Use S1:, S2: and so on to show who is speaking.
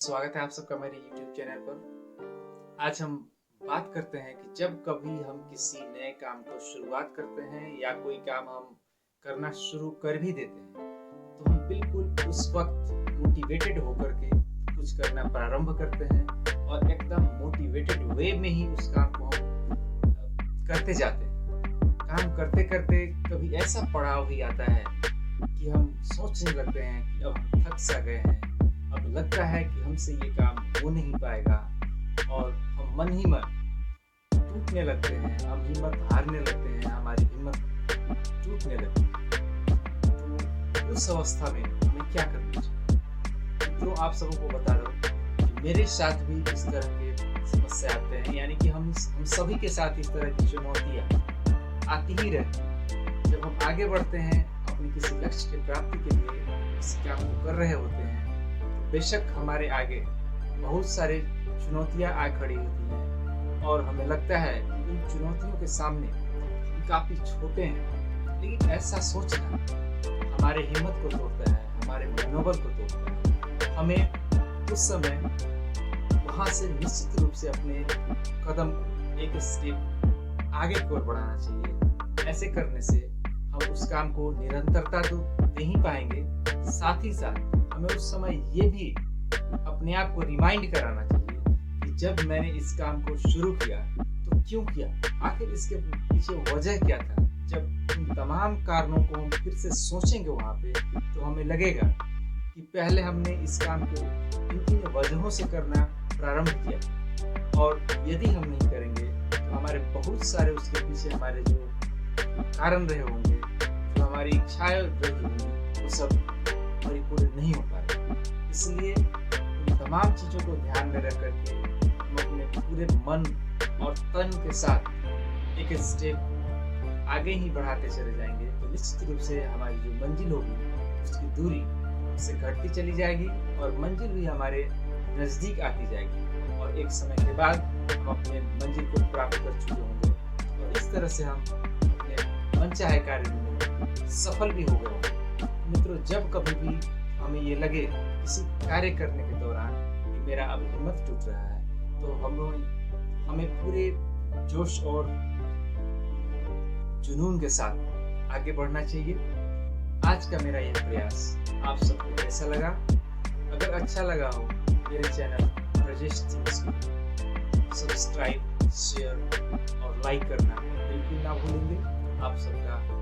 S1: स्वागत है आप सबका मेरे YouTube चैनल पर। आज हम बात करते हैं कि जब कभी हम किसी नए काम को शुरुआत करते हैं या कोई काम हम करना शुरू कर भी देते हैं तो हम बिल्कुल उस वक्त मोटिवेटेड होकर के कुछ करना प्रारंभ करते हैं और एकदम मोटिवेटेड वे में ही उस काम को हम करते जाते हैं। काम करते करते कभी ऐसा पड़ाव भी आता है कि हम सोचने लगते हैं कि अब हम थक सा गए हैं, अब लगता है कि हमसे ये काम हो नहीं पाएगा और हम मन ही मन टूटने लगते हैं, हम हिम्मत हारने लगते हैं, हमारी हिम्मत टूटने लगती है। तो उस अवस्था में हमें क्या करना चाहिए? मित्रों, आप सबको बता दो कि मेरे साथ भी इस तरह के समस्या आते हैं, यानी कि हम सभी के साथ इस तरह की चुनौतियाँ आती ही रहती हैं। जब हम आगे बढ़ते हैं अपनी किसी लक्ष्य की प्राप्ति के लिए किसी काम को कर रहे होते हैं, बेशक हमारे आगे बहुत सारे चुनौतियां आ खड़ी होती हैं और हमें लगता है कि इन चुनौतियों के सामने हम काफी छोटे हैं, लेकिन ऐसा सोचना हमारे हिम्मत को तोड़ता है, हमारे मनोबल को तोड़ता है। हमें उस समय वहां से निश्चित रूप से अपने कदम को एक स्टेप आगे की ओर बढ़ाना चाहिए। ऐसे करने से हम उस काम को निरंतरता तो दे ही पाएंगे, साथ ही साथ हमें उस समय ये भी अपने आप को रिमाइंड कराना चाहिए कि जब मैंने इस काम को शुरू किया तो क्यों किया, आखिर इसके पीछे वजह क्या था। जब इन तमाम कारणों को हम फिर से सोचेंगे वहाँ पे तो हमें लगेगा कि पहले हमने इस काम को इन वजहों से करना प्रारंभ किया और यदि हम नहीं करेंगे तो हमारे बहुत सारे उसके पीछे हमारे जो कारण रहे होंगे, जो हमारी इच्छाएं रही होंगी, वो सब परिपूर्ण नहीं हो पाए। इसलिए इन तमाम चीज़ों को ध्यान में रख करके हम अपने पूरे मन और तन के साथ एक स्टेप आगे ही बढ़ाते चले जाएंगे तो निश्चित रूप से हमारी जो मंजिल होगी उसकी दूरी उससे घटती चली जाएगी और मंजिल भी हमारे नज़दीक आती जाएगी और एक समय के बाद हम अपने मंजिल को प्राप्त कर चुके होंगे और इस तरह से हम अपने मनचाहे कार्य में सफल भी हो गए होंगे। मित्रों, जब कभी भी हमें ये लगे किसी कार्य करने के दौरान कि मेरा अब हिम्मत टूट रहा है तो हमें पूरे जोश और जुनून के साथ आगे बढ़ना चाहिए। आज का मेरा यह प्रयास आप सबको कैसा लगा? अगर अच्छा लगा हो मेरे चैनल ब्रजेश थिंग्स को सब्सक्राइब, शेयर और लाइक करना बिल्कुल ना भूलेंगे। आप सबका